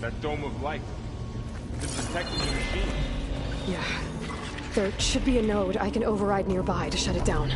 That dome of light. It's detecting the machine. Yeah. There should be a node I can override nearby to shut it down.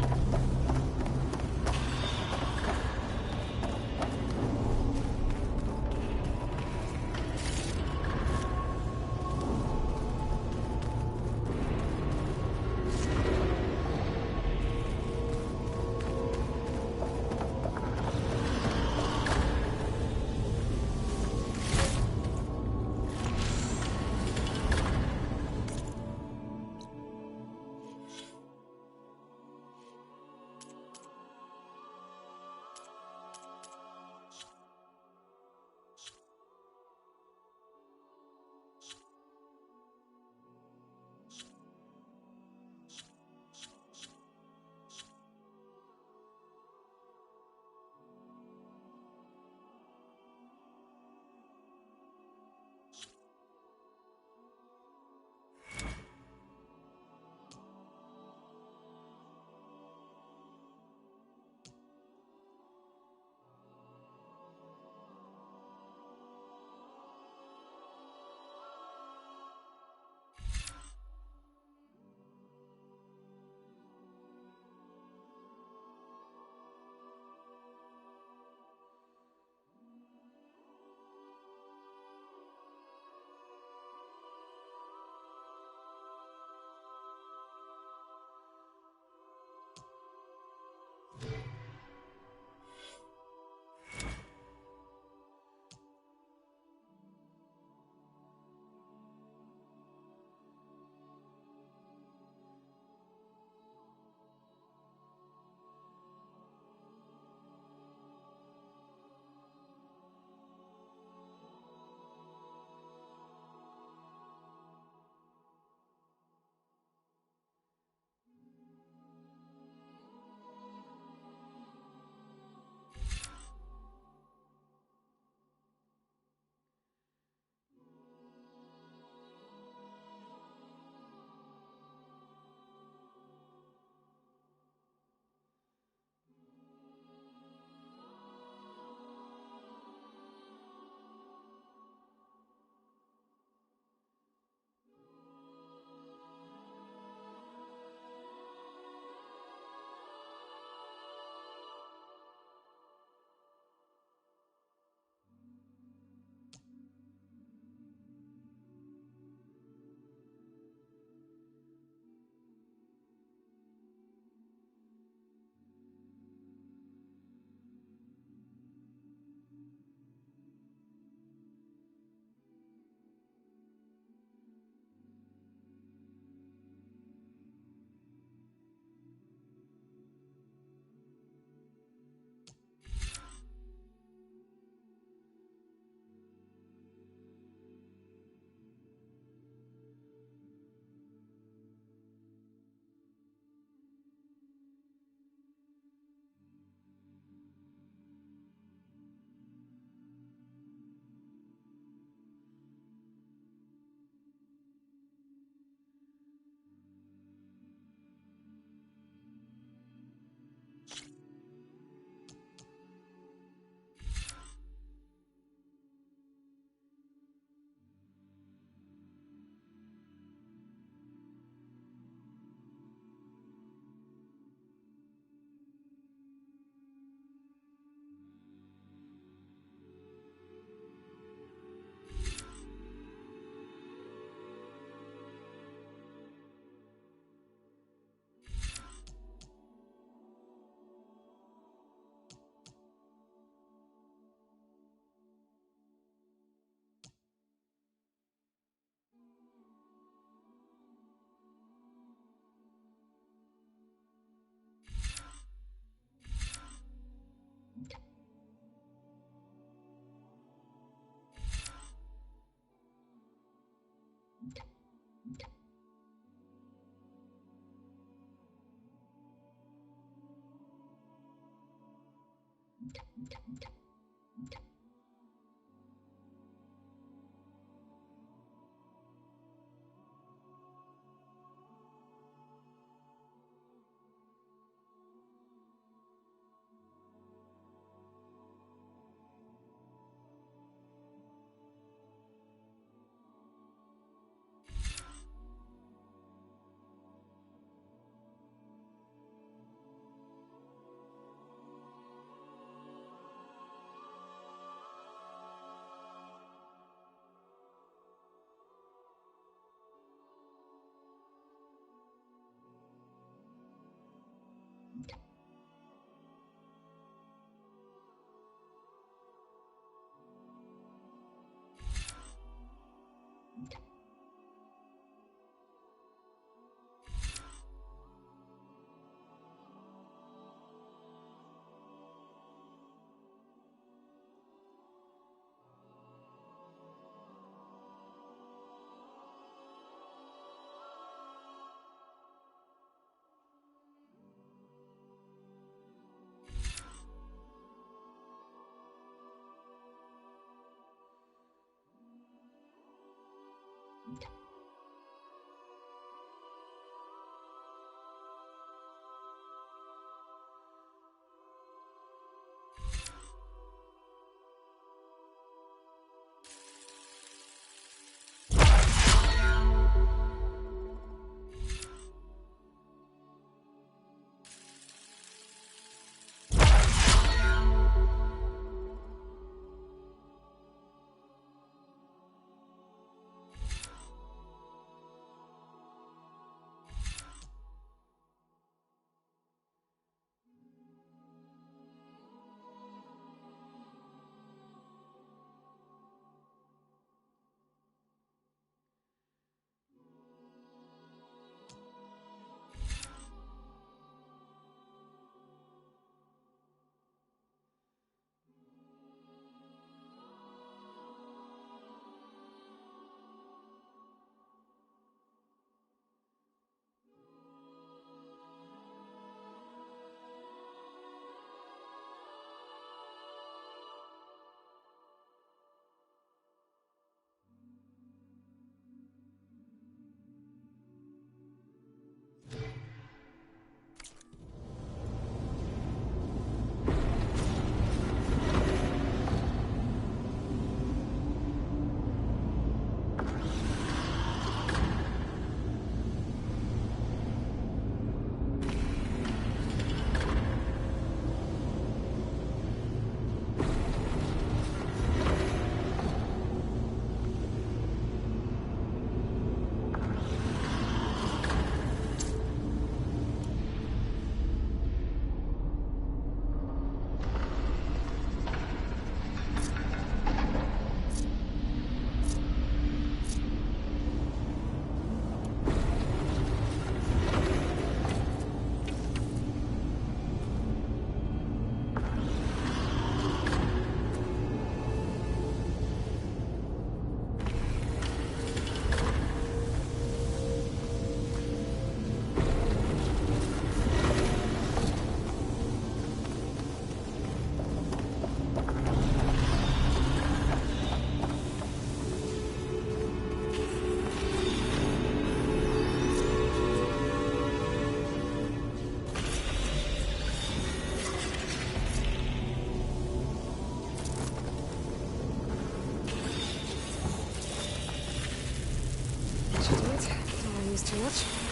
Too much?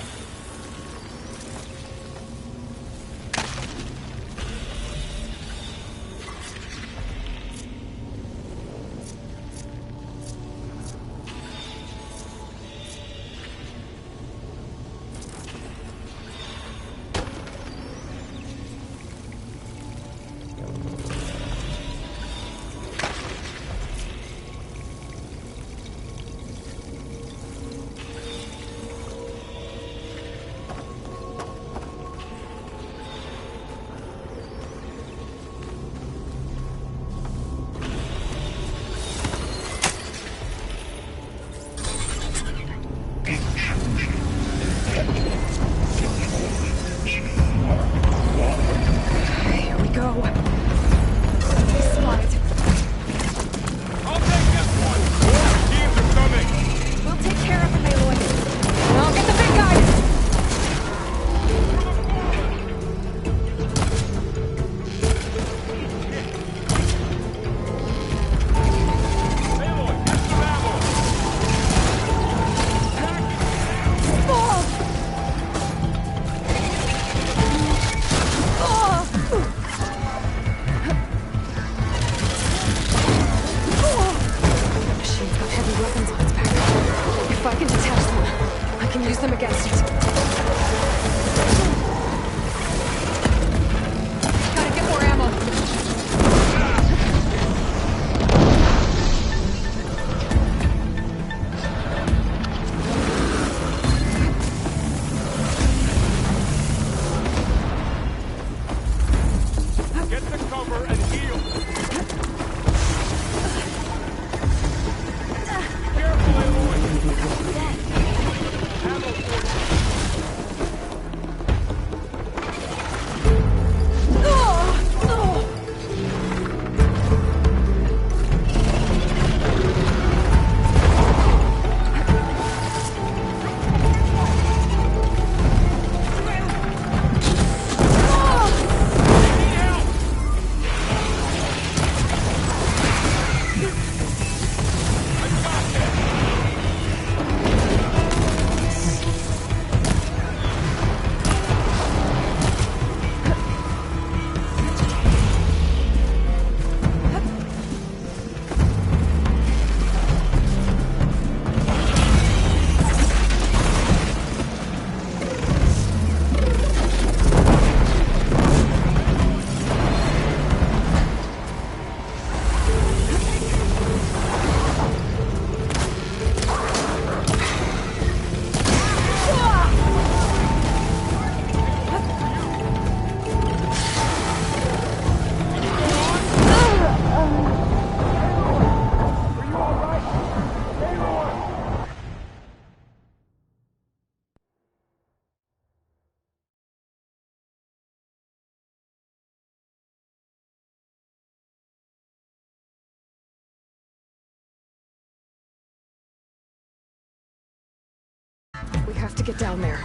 We have to get down there.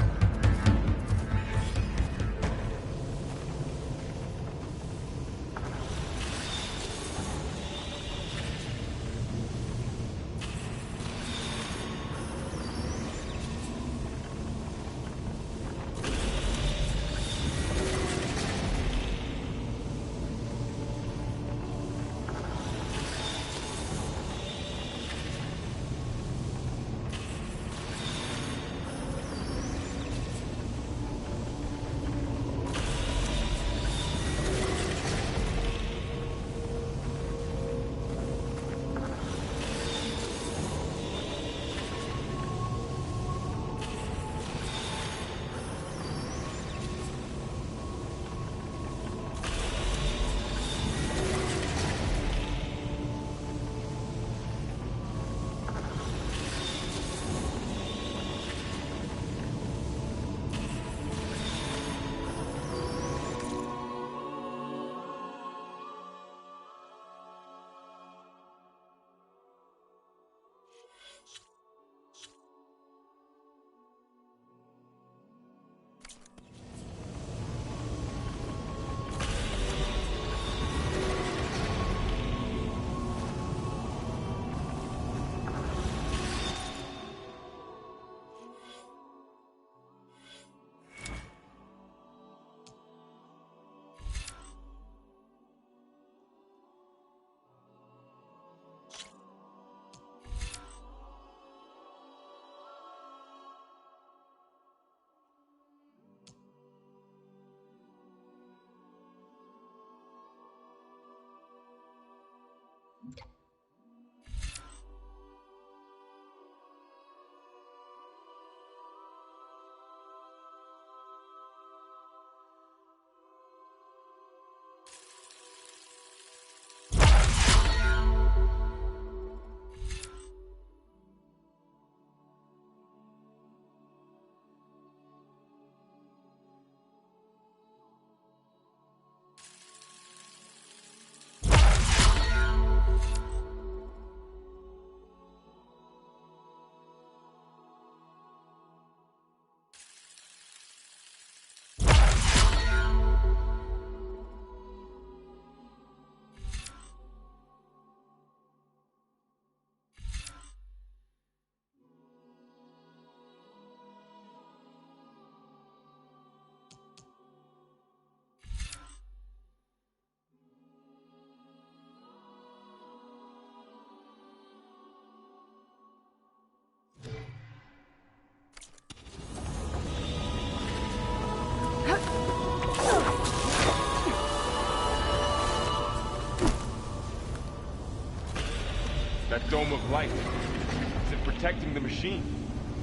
That dome of light. Is it protecting the machine?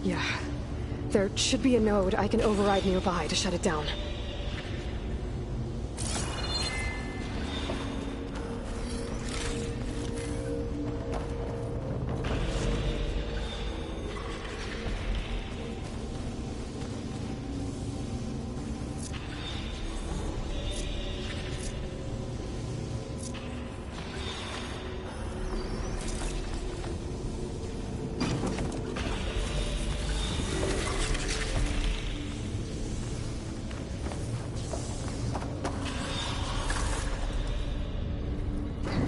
Yeah. There should be a node I can override nearby to shut it down.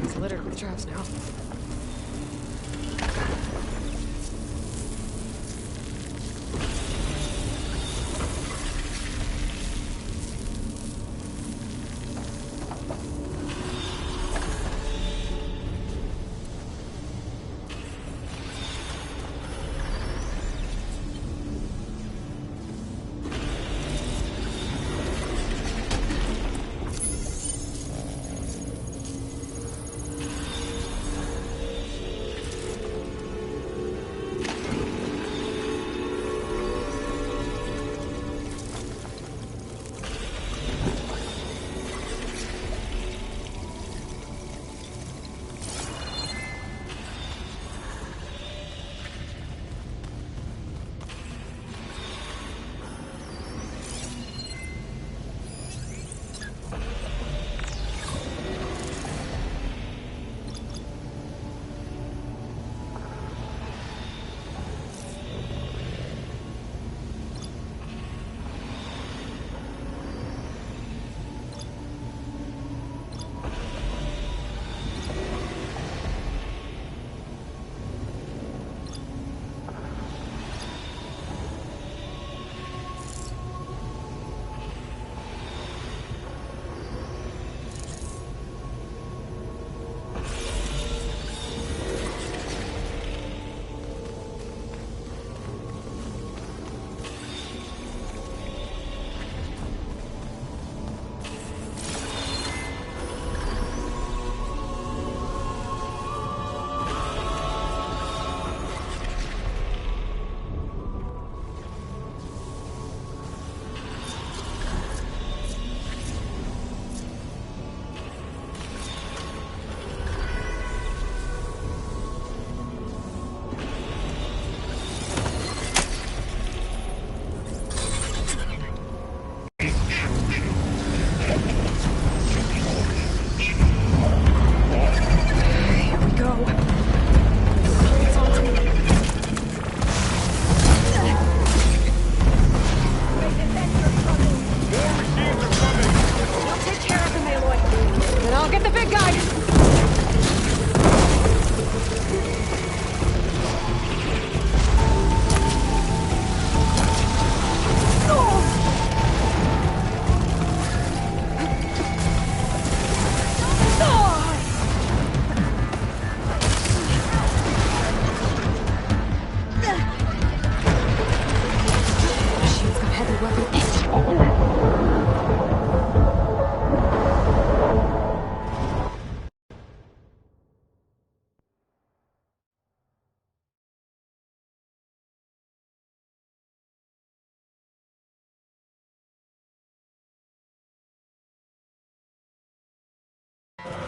It's littered with traps now.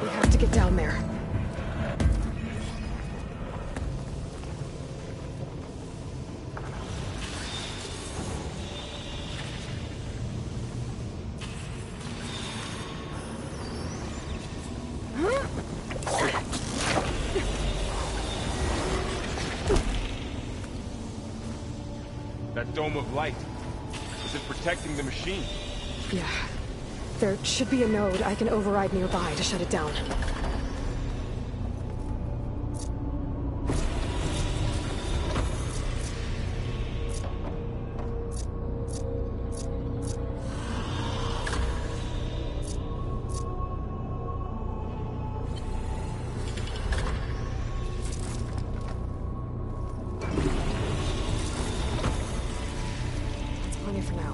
We have to get down there. That dome of light. Is it protecting the machine? Yeah. There should be a node I can override nearby to shut it down. That's plenty for now.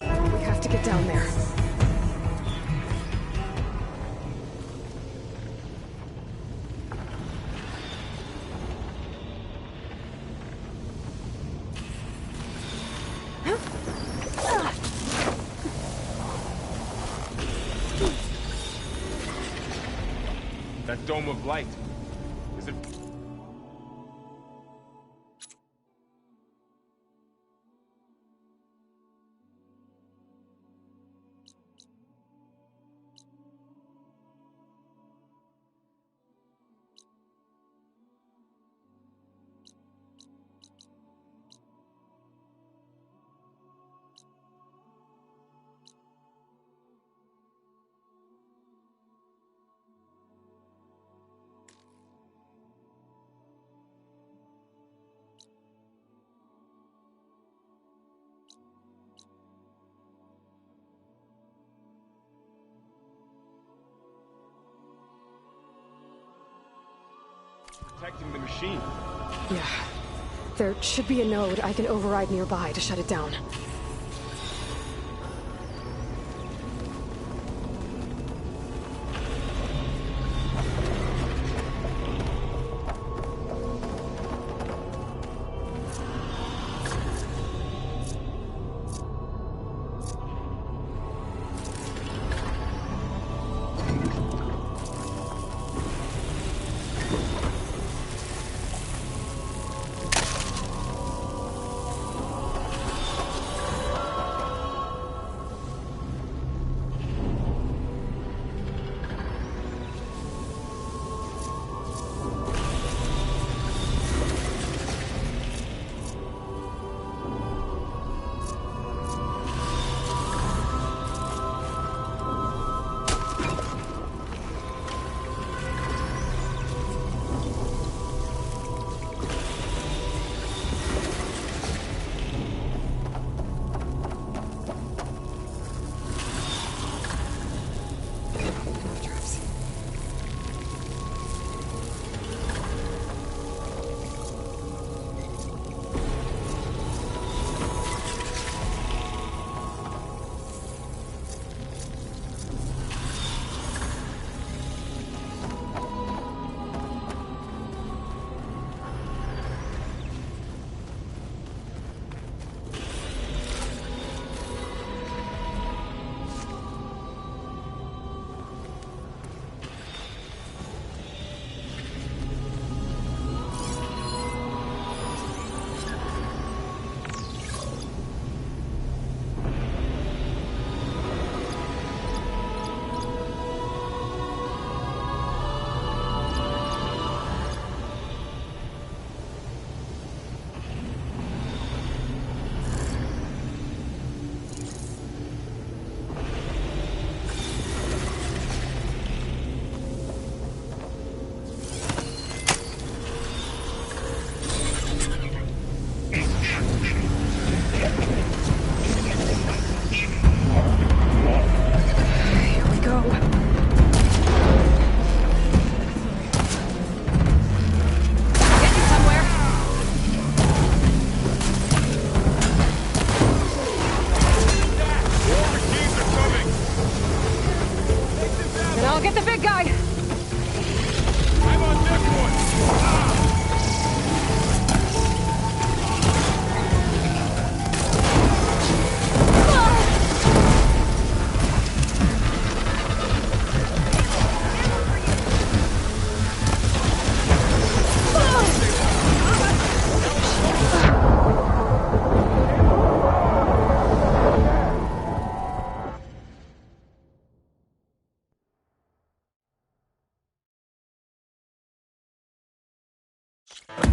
We have to get down there. That dome of light. Is it... protecting the machine? Yeah. There should be a node I can override nearby to shut it down.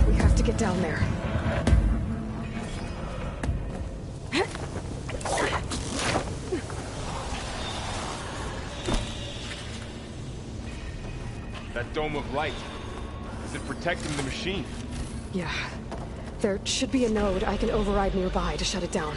We have to get down there. That dome of light. Is it protecting the machine? Yeah. There should be a node I can override nearby to shut it down.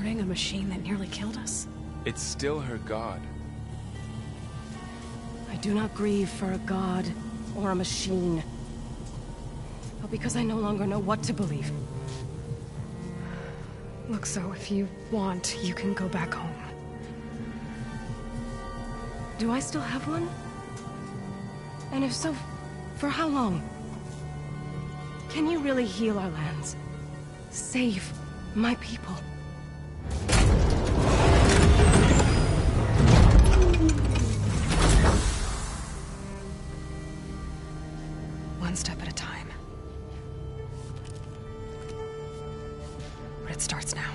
serving a machine that nearly killed us? It's still her god. I do not grieve for a god or a machine, but because I no longer know what to believe. Look, so if you want, you can go back home. Do I still have one? And if so, for how long? Can you really heal our lands? Save my people? One step at a time. But it starts now.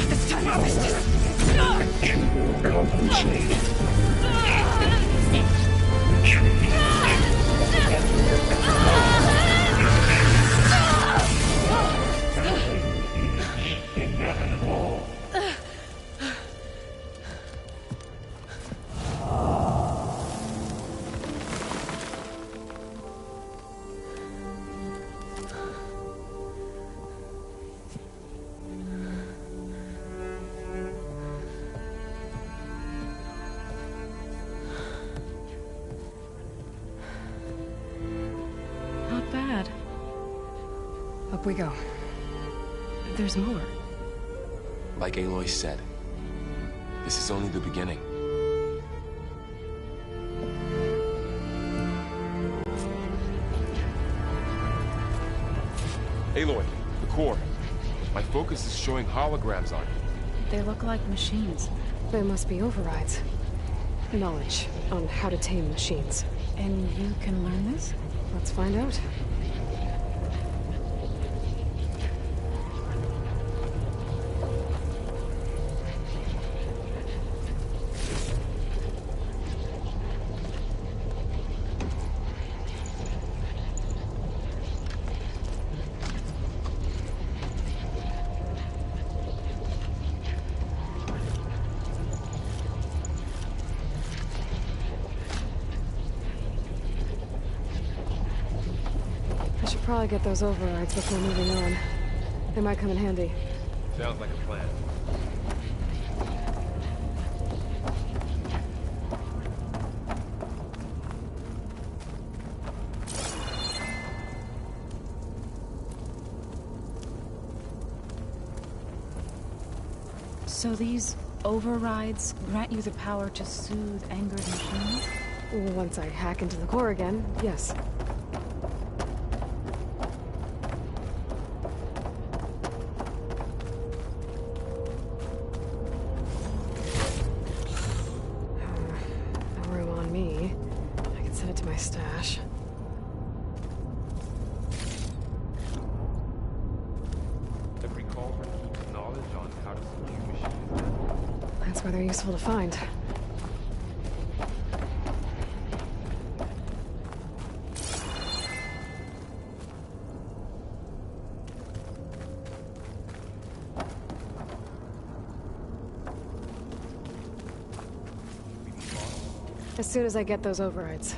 This time I missed it! Not bad. Up we go. There's more. Like Aloy said, this is only the beginning. Aloy, the core. My focus is showing holograms on it. They look like machines. They must be overrides. Knowledge on how to tame machines. And you can learn this? Let's find out. I should probably get those overrides before moving on. They might come in handy. Sounds like a plan. So these overrides grant you the power to soothe angered machines? Once I hack into the core again, yes. No room on me. I can send it to my stash. Every culprit keeps knowledge on how to subdue machines. That's why they're useful to find. As soon as I get those overrides.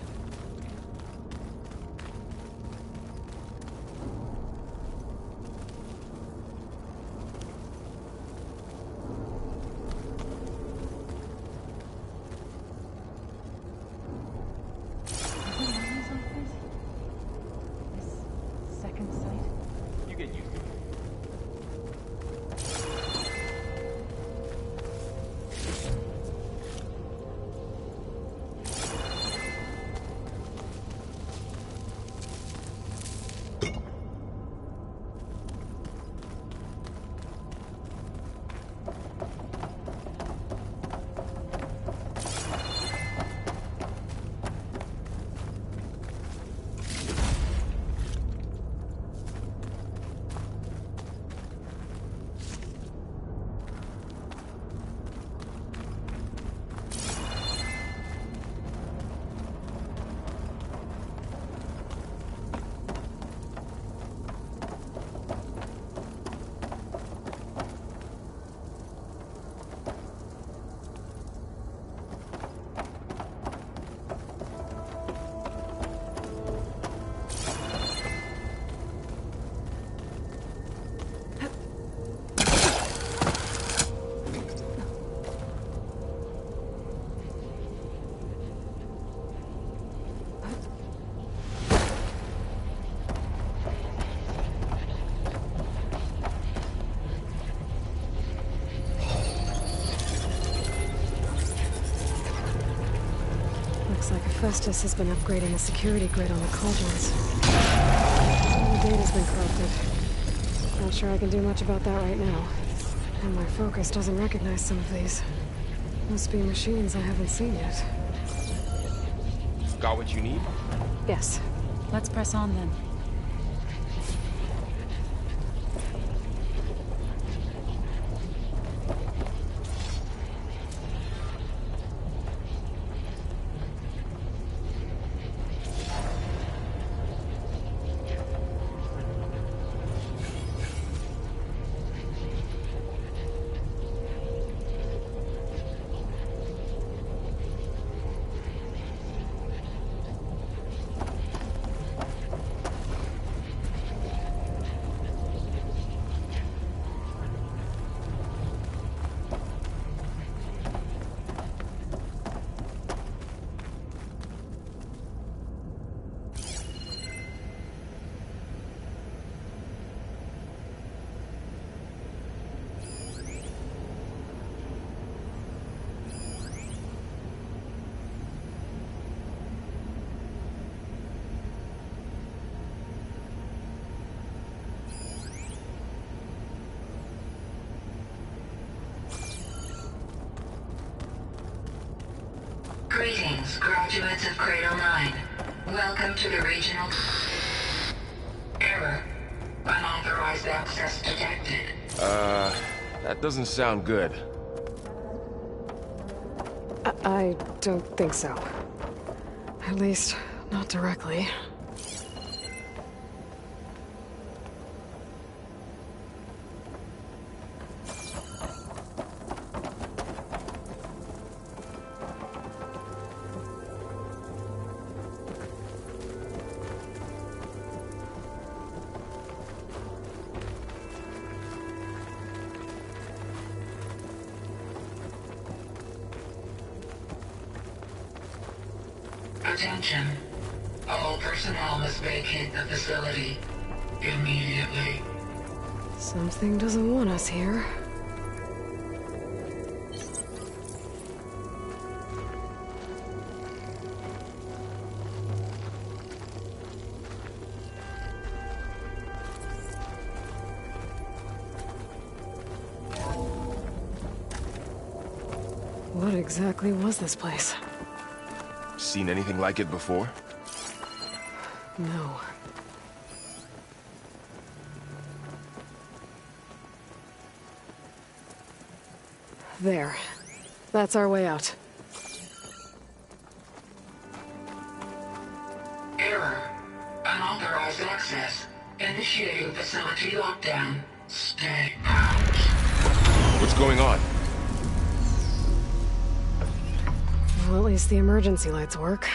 This second sight? You get used to it. Festus has been upgrading the security grid on the cauldrons. Some of the data's been corrupted. Not sure I can do much about that right now. And my focus doesn't recognize some of these. Must be machines I haven't seen yet. Got what you need? Yes. Let's press on then. Greetings, graduates of Cradle 9. Welcome to the regional... Error. Unauthorized access detected. That doesn't sound good. I don't think so. At least, not directly. Attention. All personnel must vacate the facility immediately. Something doesn't want us here. What exactly was this place? Seen anything like it before? No. There. That's our way out. Error. Unauthorized access. Initiating facility lockdown. Stay out. What's going on? Well, at least the emergency lights work.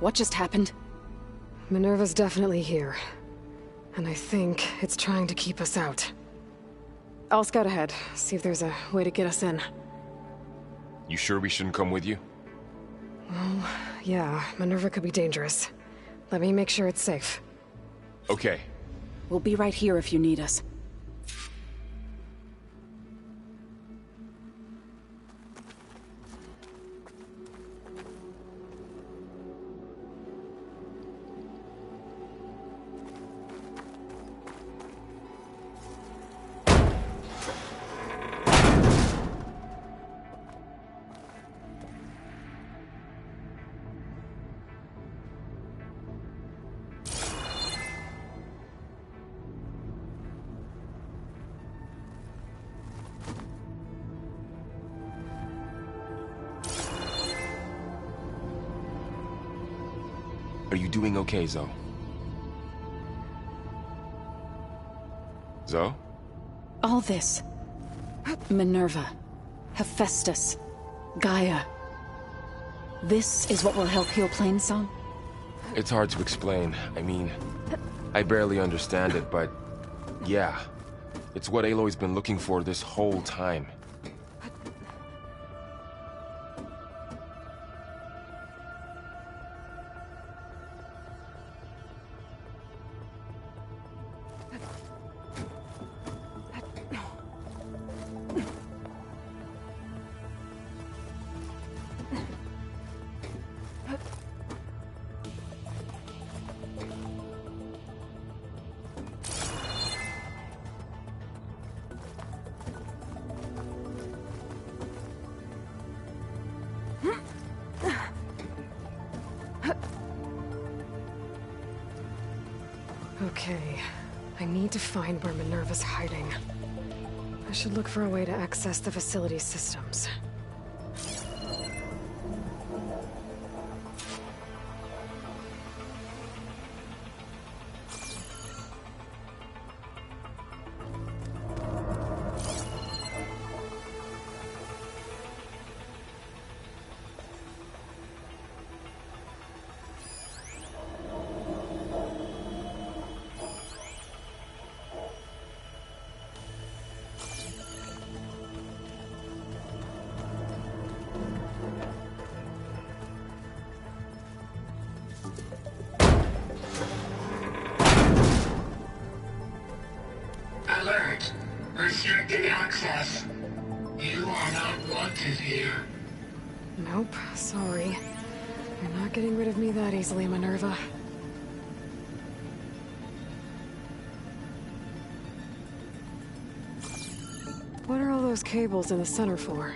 What just happened? Minerva's definitely here. And I think it's trying to keep us out. I'll scout ahead, see if there's a way to get us in. You sure we shouldn't come with you? Well, yeah, Minerva could be dangerous. Let me make sure it's safe. Okay. We'll be right here if you need us. Are you doing okay, Zoe? Zoe? All this. Minerva. Hephaestus. Gaia. This is what will help heal Plainsong? It's hard to explain. I mean, I barely understand it, but yeah. It's what Aloy's been looking for this whole time. Okay. I need to find where Minerva's hiding. I should look for a way to access the facility's systems. Alert. Restricted access. You are not wanted here. Nope, sorry. You're not getting rid of me that easily, Minerva. What are all those cables in the center for?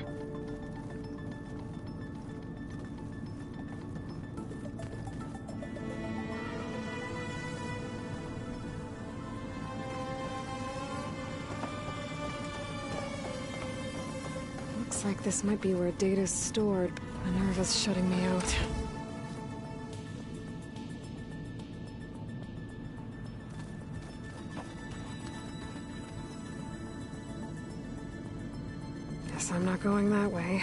Looks like this might be where data's stored. Minerva's shutting me out. Guess I'm not going that way.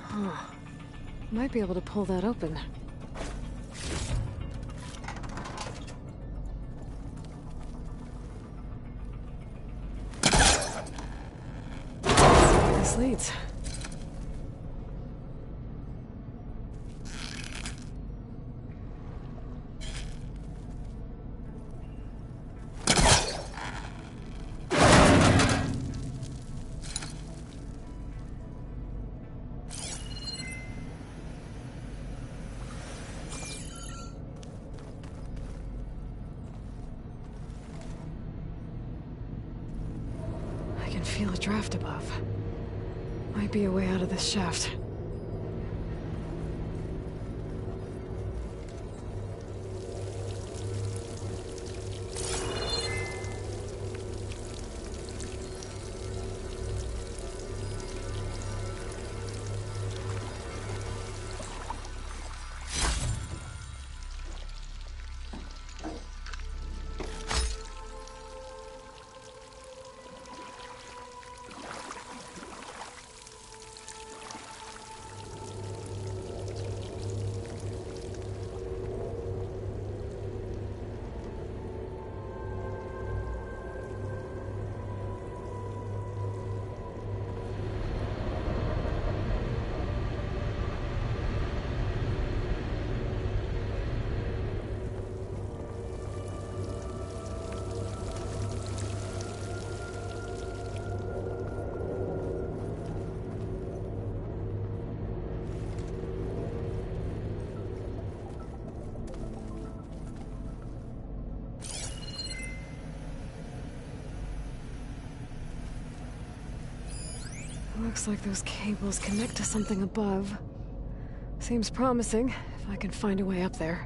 Huh. Might be able to pull that open. This leads. I can feel a draft above. Might be a way out of this shaft. Looks like those cables connect to something above. Seems promising, if I can find a way up there.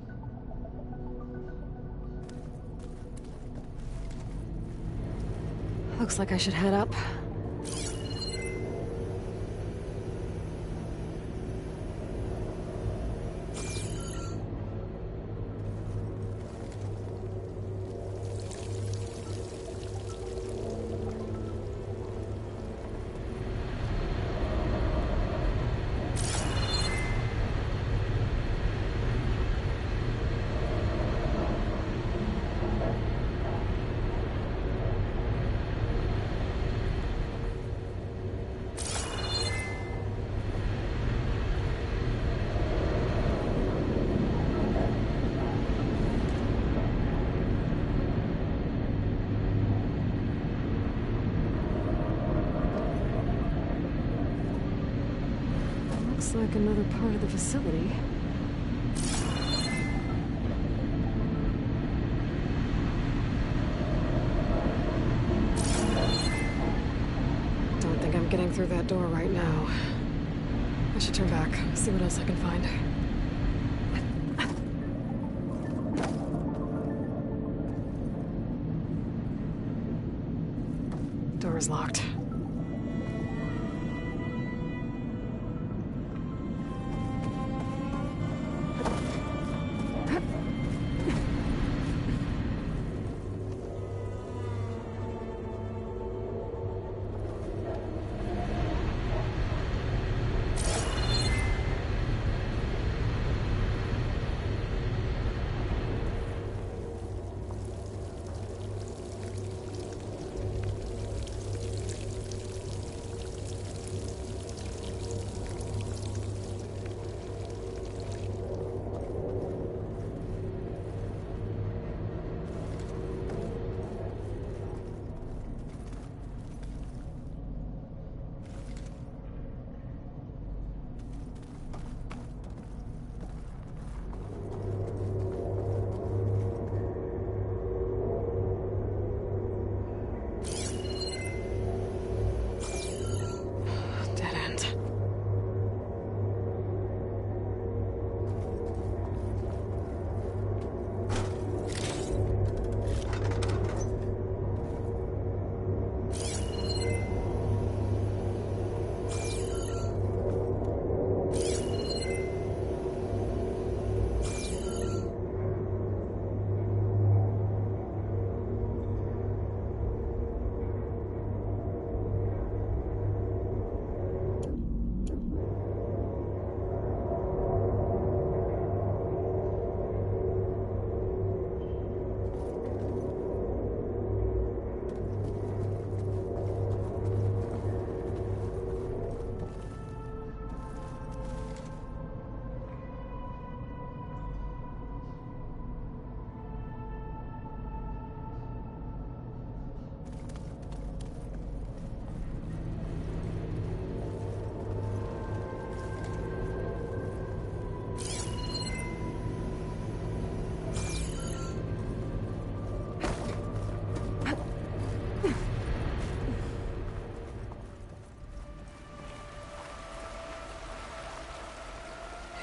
Looks like I should head up. Looks like another part of the facility. through that door right now. I should turn back, see what else I can find. Door is locked.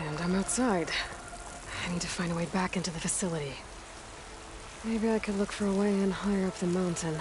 And I'm outside. I need to find a way back into the facility. Maybe I could look for a way in higher up the mountain.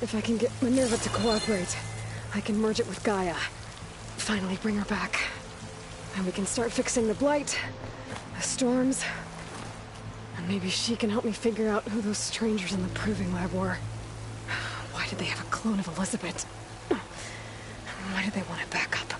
If I can get Minerva to cooperate, I can merge it with Gaia. Finally bring her back. And we can start fixing the Blight, the storms, and maybe she can help me figure out who those strangers in the Proving Lab were. Why did they have a clone of Elizabeth? Why did they want it back up?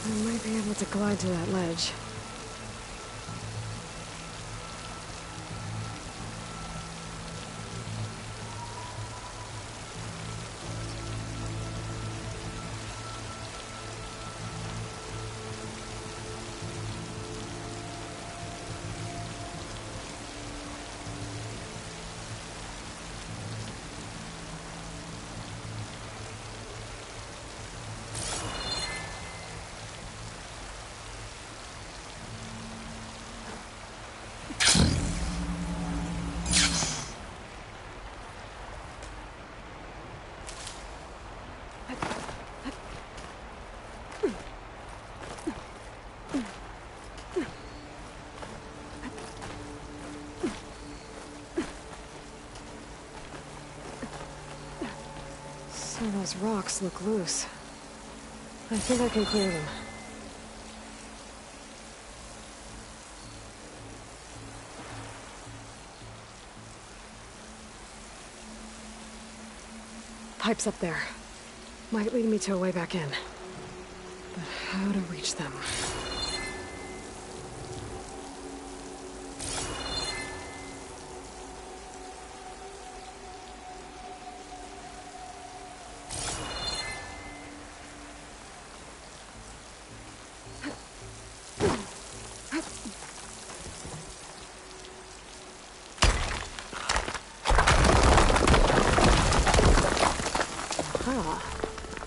I might be able to glide to that ledge. Those rocks look loose. I think I can clear them. Pipes up there. Might lead me to a way back in. But how to reach them?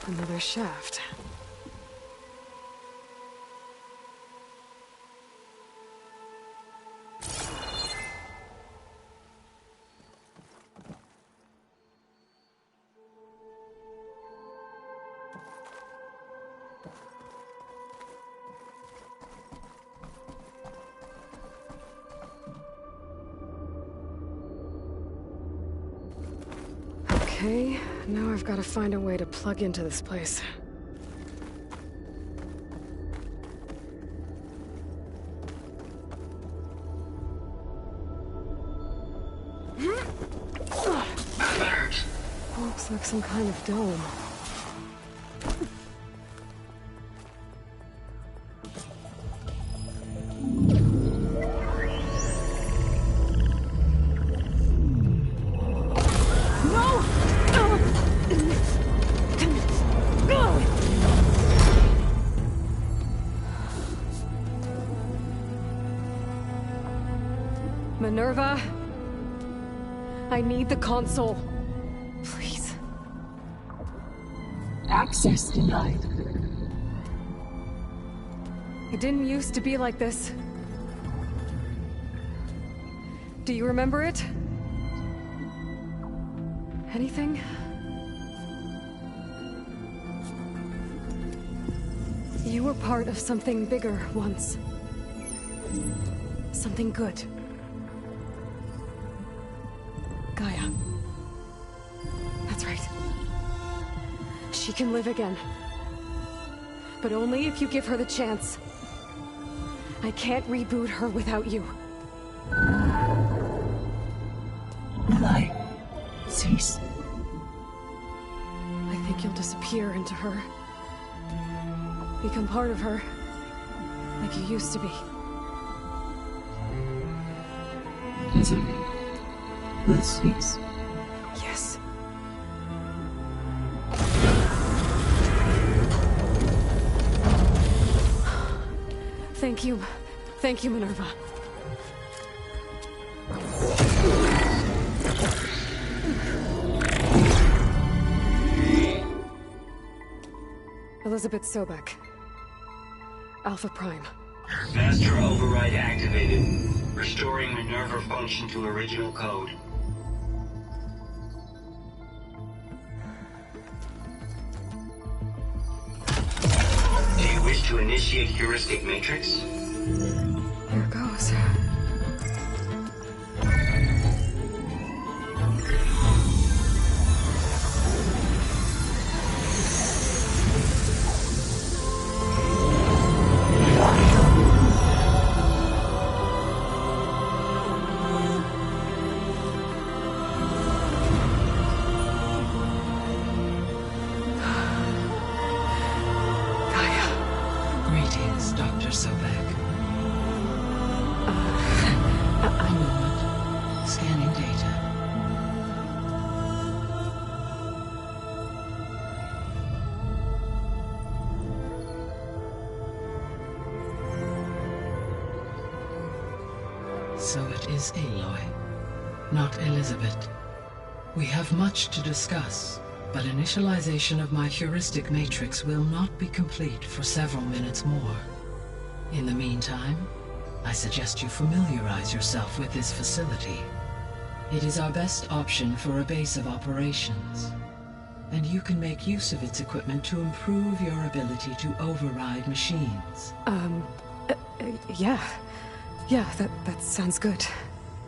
Another shaft. Okay, now I've got to find a way to plug into this place. Looks like some kind of dome. Minerva, I need the console. Please. Access denied. It didn't used to be like this. Do you remember it? Anything? You were part of something bigger once. Something good. Gaia. That's right. She can live again. But only if you give her the chance. I can't reboot her without you. Lie. Cease. I think you'll disappear into her. Become part of her. Like you used to be. Is it? Let's cease. Yes. Thank you. Thank you, Minerva. Elizabeth Sobek. Alpha Prime. Master override activated. Restoring Minerva function to original code. Do you wish to initiate heuristic matrix? Here goes. Greetings, Dr. Sobek. A moment. Scanning data. So it is Aloy, not Elizabeth. We have much to discuss, but initialization of my heuristic matrix will not be complete for several minutes more. In the meantime, I suggest you familiarize yourself with this facility. It is our best option for a base of operations, and you can make use of its equipment to improve your ability to override machines. Yeah. Yeah, that sounds good.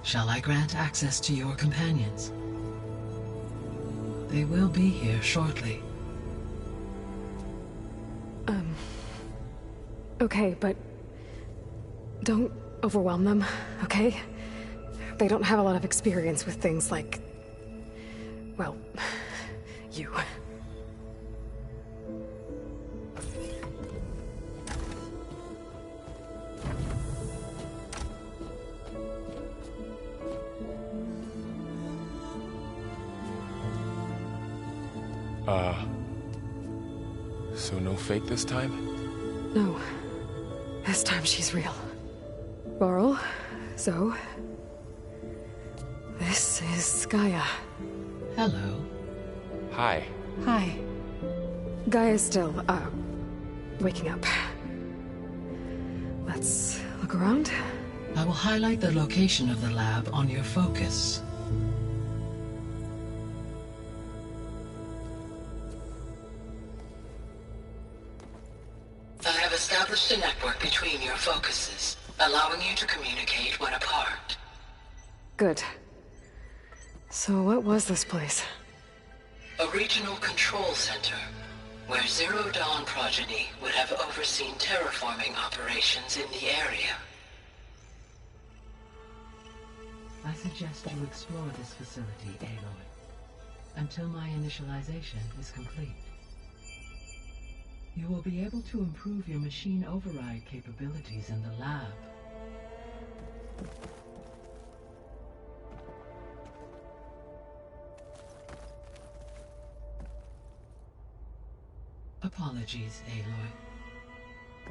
Shall I grant access to your companions? They will be here shortly. Okay, but don't overwhelm them, okay? They don't have a lot of experience with things like, well, you. So no fake this time? No. This time she's real. Varl, Zoe. This is Gaia. Hello. Hi. Hi. Gaia's still, waking up. Let's look around. I will highlight the location of the lab on your focus. I have established a network between your focuses, allowing you to communicate when apart. Good. So what was this place? A regional control center, where Zero Dawn progeny would have overseen terraforming operations in the area. I suggest you explore this facility, Aloy, until my initialization is complete. You will be able to improve your machine override capabilities in the lab. Apologies, Aloy.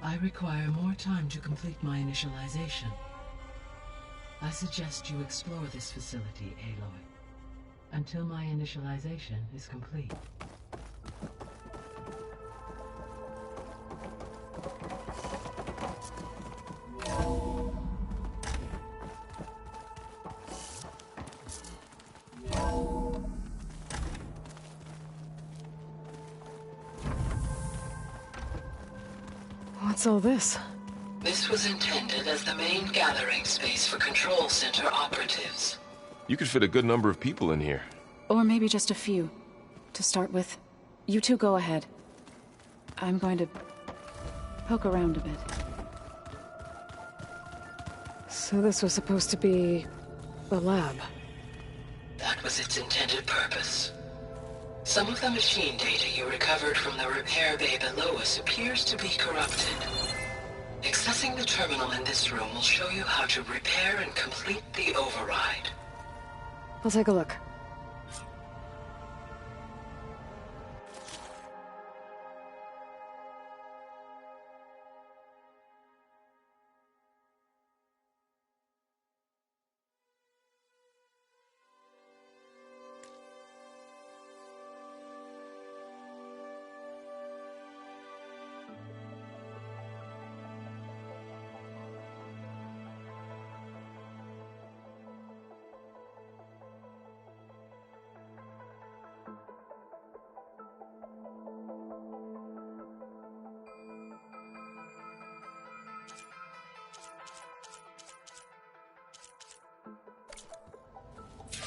I require more time to complete my initialization. I suggest you explore this facility, Aloy, until my initialization is complete. What's all this? This was intended as the main gathering space for Control Center operatives. You could fit a good number of people in here. Or maybe just a few. To start with. You two go ahead. I'm going to poke around a bit. So this was supposed to be the lab. That was its intended purpose. Some of the machine data you recovered from the repair bay below us appears to be corrupted. Accessing the terminal in this room will show you how to repair and complete the override. I'll take a look.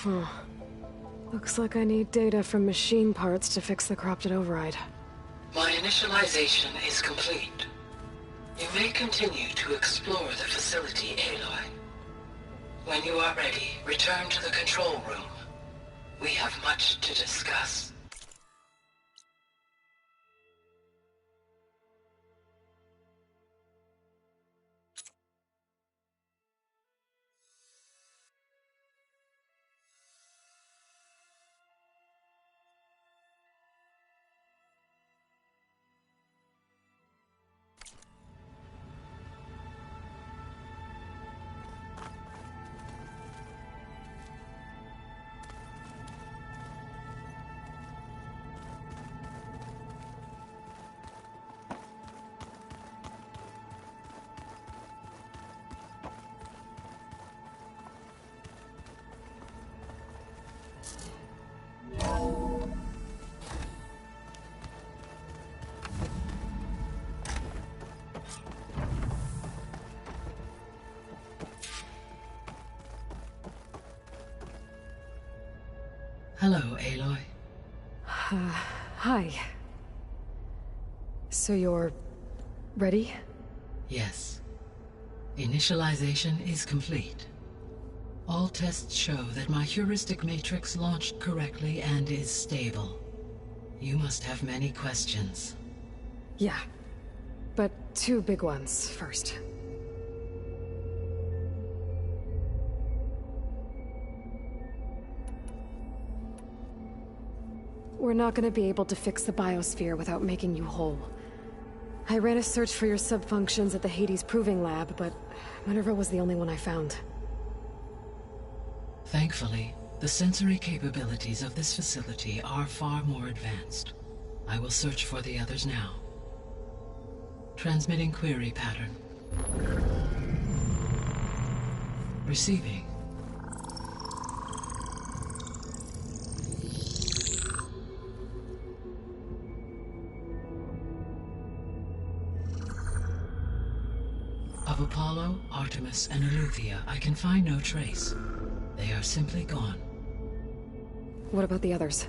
Huh. Looks like I need data from machine parts to fix the corrupted override. My initialization is complete. You may continue to explore the facility, Aloy. When you are ready, return to the control room. We have much to discuss. Hello, Aloy. Hi. So you're ready? Yes. Initialization is complete. All tests show that my heuristic matrix launched correctly and is stable. You must have many questions. Yeah. But two big ones first. We're not gonna be able to fix the biosphere without making you whole. I ran a search for your subfunctions at the Hades Proving Lab, but Minerva was the only one I found. Thankfully, the sensory capabilities of this facility are far more advanced. I will search for the others now. Transmitting query pattern. Receiving. Of Apollo, Artemis, and Eleuthia, I can find no trace. They are simply gone. What about the others?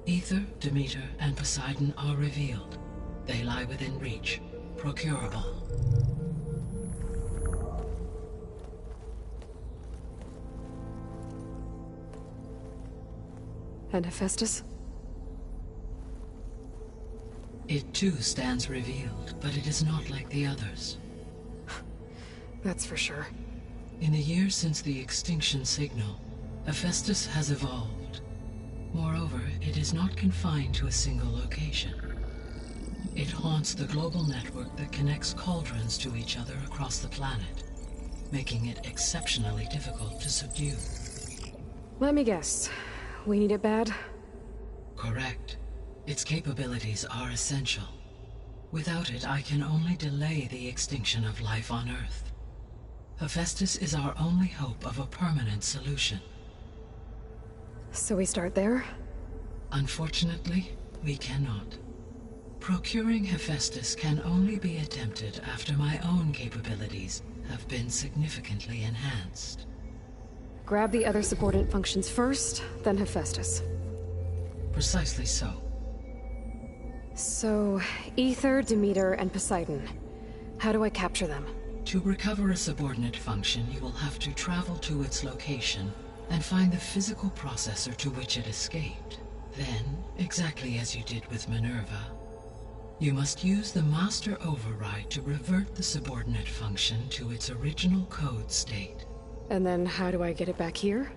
Ether, Demeter, and Poseidon are revealed. They lie within reach, procurable. And Hephaestus? It too stands revealed, but it is not like the others. That's for sure. In the years since the extinction signal, Hephaestus has evolved. Moreover, it is not confined to a single location. It haunts the global network that connects cauldrons to each other across the planet, making it exceptionally difficult to subdue. Let me guess. We need it bad? Correct. Its capabilities are essential. Without it, I can only delay the extinction of life on Earth. Hephaestus is our only hope of a permanent solution. So we start there? Unfortunately, we cannot. Procuring Hephaestus can only be attempted after my own capabilities have been significantly enhanced. Grab the other subordinate functions first, then Hephaestus. Precisely so. So, Ether, Demeter, and Poseidon. How do I capture them? To recover a subordinate function, you will have to travel to its location and find the physical processor to which it escaped. Then, exactly as you did with Minerva, you must use the master override to revert the subordinate function to its original code state. And then how do I get it back here?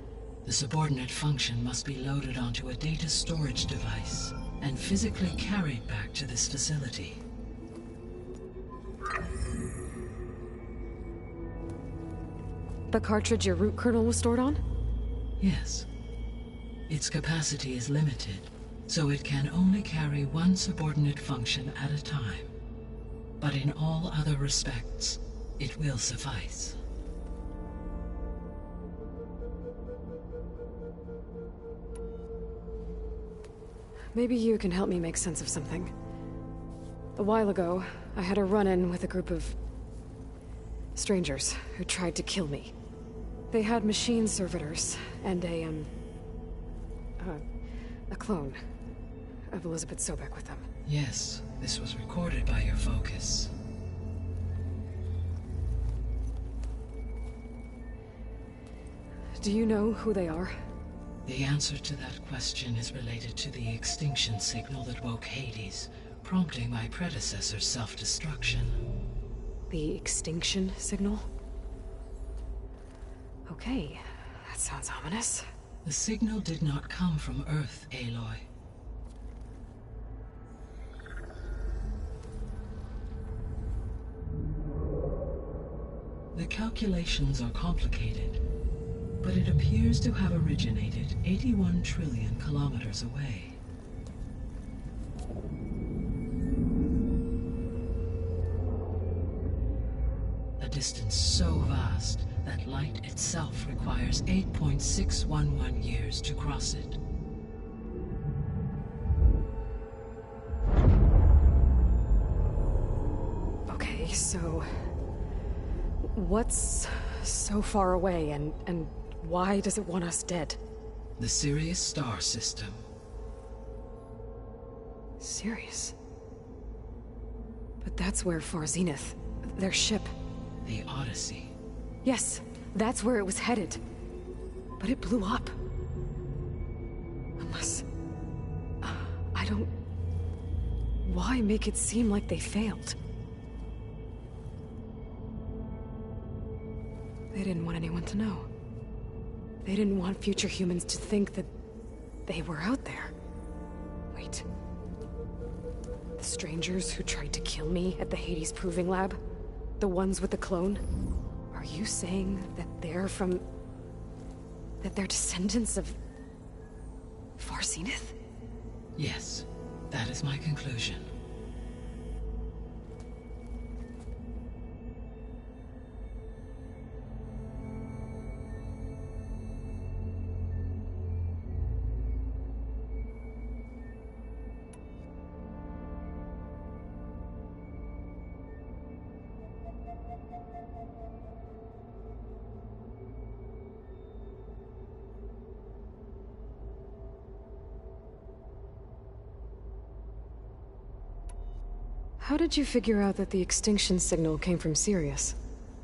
The subordinate function must be loaded onto a data storage device and physically carried back to this facility. The cartridge your root kernel was stored on? Yes. Its capacity is limited, so it can only carry one subordinate function at a time. But in all other respects, it will suffice. Maybe you can help me make sense of something. A while ago, I had a run-in with a group of strangers who tried to kill me. They had machine servitors and a clone of Elizabeth Sobek with them. Yes, this was recorded by your focus. Do you know who they are? The answer to that question is related to the extinction signal that woke Hades, prompting my predecessor's self-destruction. The extinction signal? Okay, that sounds ominous. The signal did not come from Earth, Aloy. The calculations are complicated, but it appears to have originated 81 trillion kilometers away. A distance so vast that light itself requires 8.611 years to cross it. Okay, so what's so far away and why does it want us dead? The Sirius star system. Sirius? But that's where Far Zenith, their ship... The Odyssey. Yes, that's where it was headed. But it blew up. Unless... I don't... Why make it seem like they failed? They didn't want anyone to know. They didn't want future humans to think that they were out there. Wait. The strangers who tried to kill me at the Hades Proving Lab? The ones with the clone? Are you saying that they're from... that they're descendants of... Far Zenith? Yes, that is my conclusion. How did you figure out that the extinction signal came from Sirius?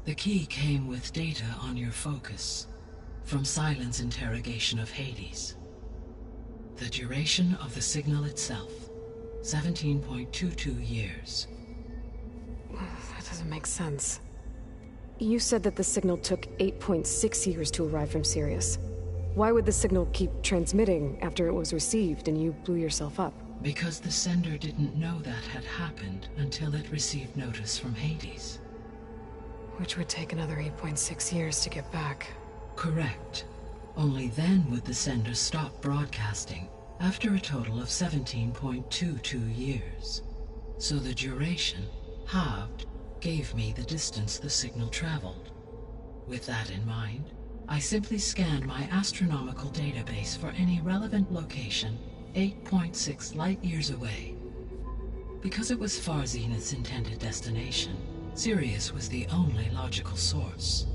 The key came with data on your focus, from Silent's interrogation of Hades. The duration of the signal itself, 17.22 years. That doesn't make sense. You said that the signal took 8.6 years to arrive from Sirius. Why would the signal keep transmitting after it was received and you blew yourself up? Because the sender didn't know that had happened until it received notice from Hades. Which would take another 8.6 years to get back. Correct. Only then would the sender stop broadcasting, after a total of 17.22 years. So the duration, halved, gave me the distance the signal traveled. With that in mind, I simply scanned my astronomical database for any relevant location 8.6 light-years away. Because it was Far Zenith's intended destination, Sirius was the only logical source.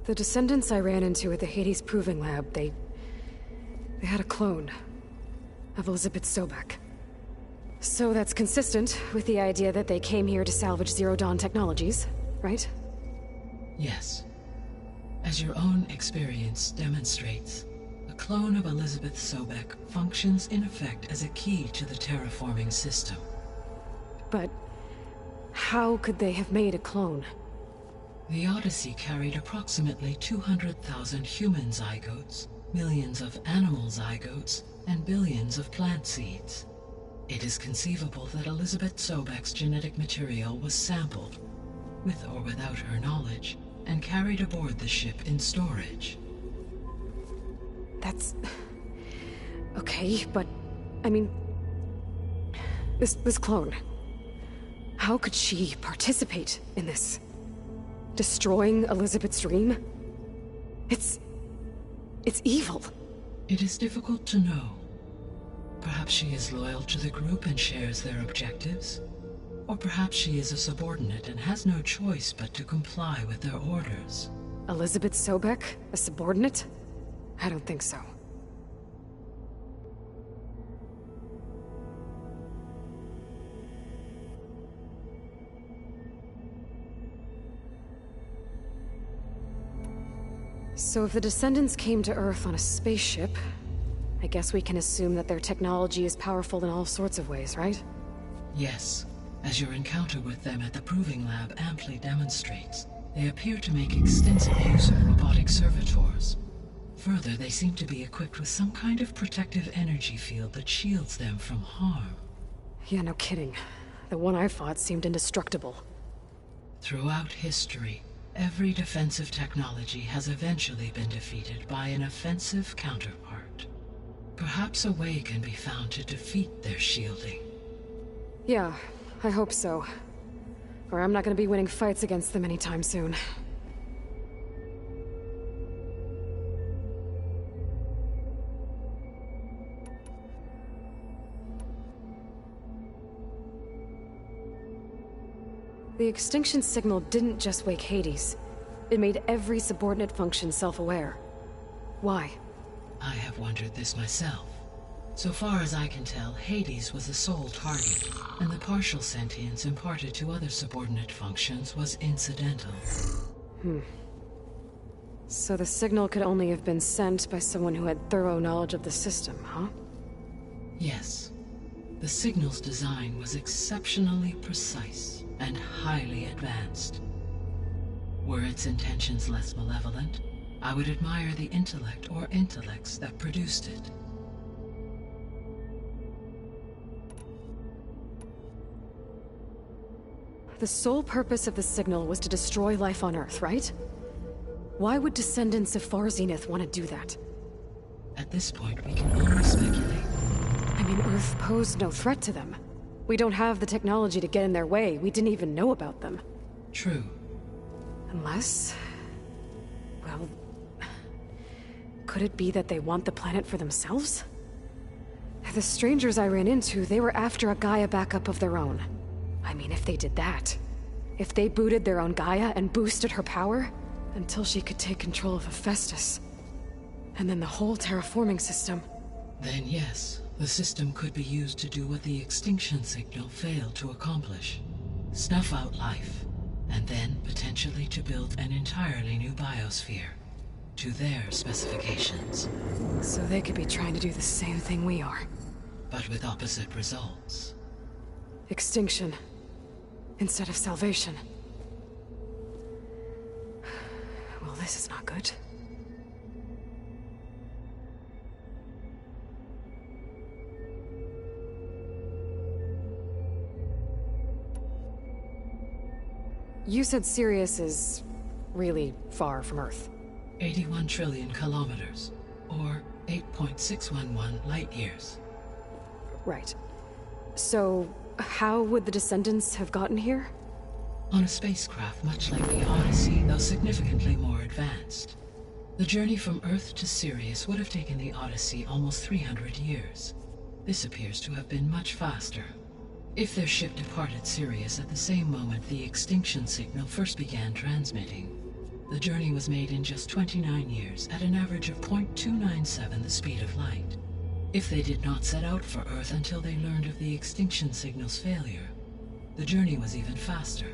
The descendants I ran into at the Hades Proving Lab, they had a clone of Elizabeth Sobek. So that's consistent with the idea that they came here to salvage Zero Dawn technologies, right? Yes. As your own experience demonstrates, a clone of Elizabeth Sobek functions in effect as a key to the terraforming system. But how could they have made a clone? The Odyssey carried approximately 200,000 human zygotes, millions of animal zygotes, and billions of plant seeds. It is conceivable that Elizabeth Sobek's genetic material was sampled, with or without her knowledge, and carried aboard the ship in storage. That's... okay, but... I mean... This clone... How could she participate in this? Destroying Elizabeth's dream? It's evil. It is difficult to know. Perhaps she is loyal to the group and shares their objectives. Or perhaps she is a subordinate and has no choice but to comply with their orders. Elizabeth Sobek? A subordinate? I don't think so. So if the descendants came to Earth on a spaceship, I guess we can assume that their technology is powerful in all sorts of ways, right? Yes, as your encounter with them at the Proving Lab amply demonstrates, they appear to make extensive use of robotic servitors. Further, they seem to be equipped with some kind of protective energy field that shields them from harm. Yeah, no kidding. The one I fought seemed indestructible. Throughout history, every defensive technology has eventually been defeated by an offensive counterpart. Perhaps a way can be found to defeat their shielding. Yeah, I hope so. Or I'm not gonna be winning fights against them anytime soon. The extinction signal didn't just wake Hades. It made every subordinate function self-aware. Why? I have wondered this myself. So far as I can tell, Hades was the sole target, and the partial sentience imparted to other subordinate functions was incidental. So the signal could only have been sent by someone who had thorough knowledge of the system, huh? Yes. The signal's design was exceptionally precise and highly advanced. Were its intentions less malevolent, I would admire the intellect or intellects that produced it. The sole purpose of the signal was to destroy life on Earth, right? Why would descendants of Far Zenith want to do that? At this point, we can only speculate. I mean, Earth posed no threat to them. We don't have the technology to get in their way. We didn't even know about them. True. Unless... well... could it be that they want the planet for themselves? The strangers I ran into, they were after a Gaia backup of their own. I mean, if they did that... if they booted their own Gaia and boosted her power... until she could take control of Hephaestus. And then the whole terraforming system... Then yes, the system could be used to do what the extinction signal failed to accomplish. Snuff out life, and then potentially to build an entirely new biosphere. To their specifications. So they could be trying to do the same thing we are. But with opposite results. Extinction. Instead of salvation. Well, this is not good. You said Sirius is really far from Earth. 81 trillion kilometers, or 8.611 light years. Right. So, how would the descendants have gotten here? On a spacecraft much like the Odyssey, though significantly more advanced. The journey from Earth to Sirius would have taken the Odyssey almost 300 years. This appears to have been much faster. If their ship departed Sirius at the same moment the extinction signal first began transmitting, The journey was made in just 29 years at an average of 0.297 the speed of light. If they did not set out for Earth until they learned of the extinction signal's failure, the journey was even faster,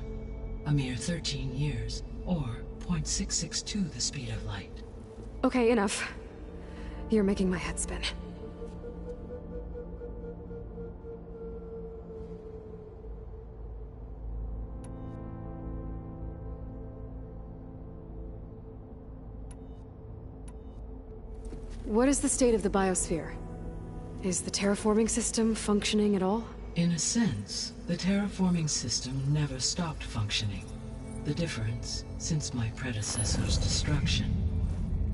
a mere 13 years, or 0.662 the speed of light. Okay, enough. You're making my head spin. What is the state of the biosphere? Is the terraforming system functioning at all? In a sense, the terraforming system never stopped functioning. The difference, since my predecessor's destruction,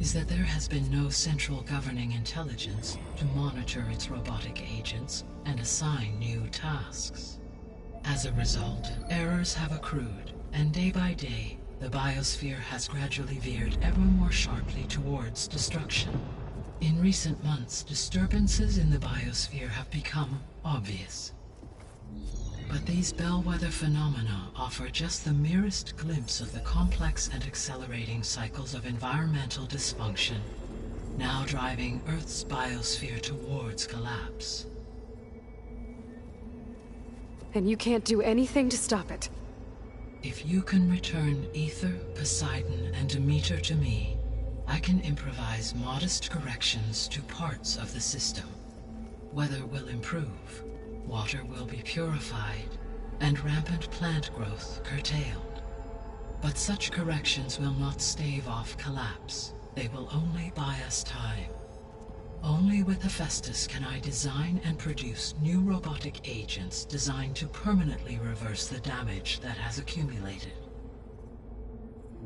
is that there has been no central governing intelligence to monitor its robotic agents and assign new tasks. As a result, errors have accrued, and day by day, the biosphere has gradually veered ever more sharply towards destruction. In recent months, disturbances in the biosphere have become obvious. But these bellwether phenomena offer just the merest glimpse of the complex and accelerating cycles of environmental dysfunction, now driving Earth's biosphere towards collapse. And you can't do anything to stop it? If you can return Ether, Poseidon, and Demeter to me, I can improvise modest corrections to parts of the system. Weather will improve, water will be purified, and rampant plant growth curtailed. But such corrections will not stave off collapse. They will only buy us time. Only with Hephaestus can I design and produce new robotic agents designed to permanently reverse the damage that has accumulated.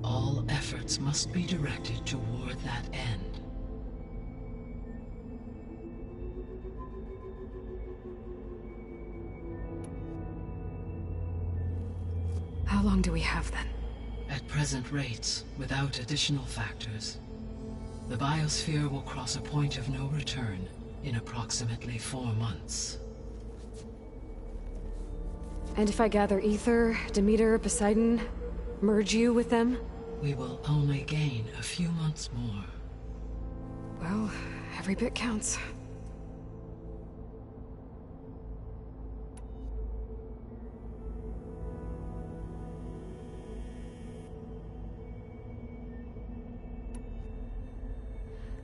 All efforts must be directed toward that end. How long do we have then? At present rates, without additional factors, the biosphere will cross a point of no return in approximately 4 months. And if I gather Ether, Demeter, Poseidon, merge you with them? We will only gain a few months more. Well, every bit counts.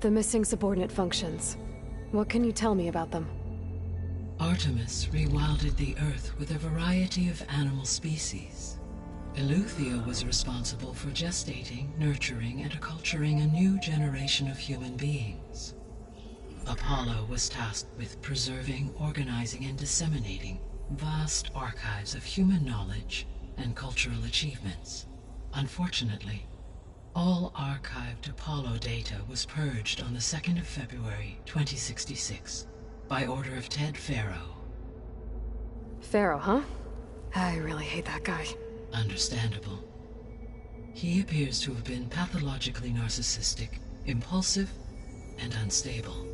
The missing subordinate functions. What can you tell me about them? Artemis rewilded the Earth with a variety of animal species. Eleuthia was responsible for gestating, nurturing, and acculturating a new generation of human beings. Apollo was tasked with preserving, organizing, and disseminating vast archives of human knowledge and cultural achievements. Unfortunately, all archived Apollo data was purged on the 2nd of February, 2066, by order of Ted Faro. Pharaoh, huh? I really hate that guy. Understandable. He appears to have been pathologically narcissistic, impulsive, and unstable.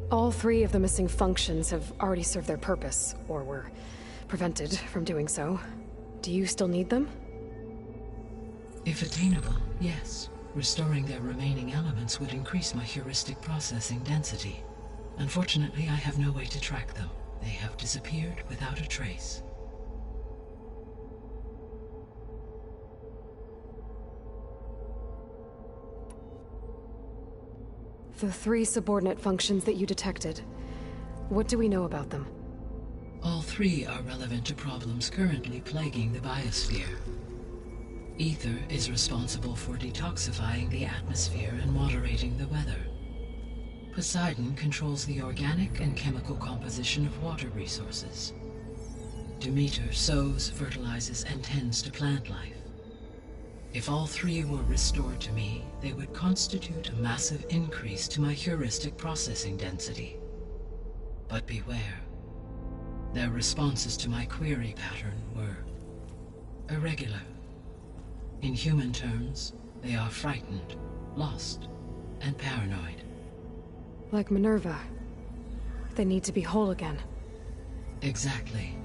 All 3 of the missing functions have already served their purpose, or were prevented from doing so. Do you still need them? If attainable, yes. Restoring their remaining elements would increase my heuristic processing density. Unfortunately, I have no way to track them. They have disappeared without a trace. The 3 subordinate functions that you detected. What do we know about them? All 3 are relevant to problems currently plaguing the biosphere. Ether is responsible for detoxifying the atmosphere and moderating the weather. Poseidon controls the organic and chemical composition of water resources. Demeter sows, fertilizes, and tends to plant life. If all 3 were restored to me, they would constitute a massive increase to my heuristic processing density. But beware. Their responses to my query pattern were irregular. In human terms, they are frightened, lost, and paranoid. Like Minerva. They need to be whole again. Exactly.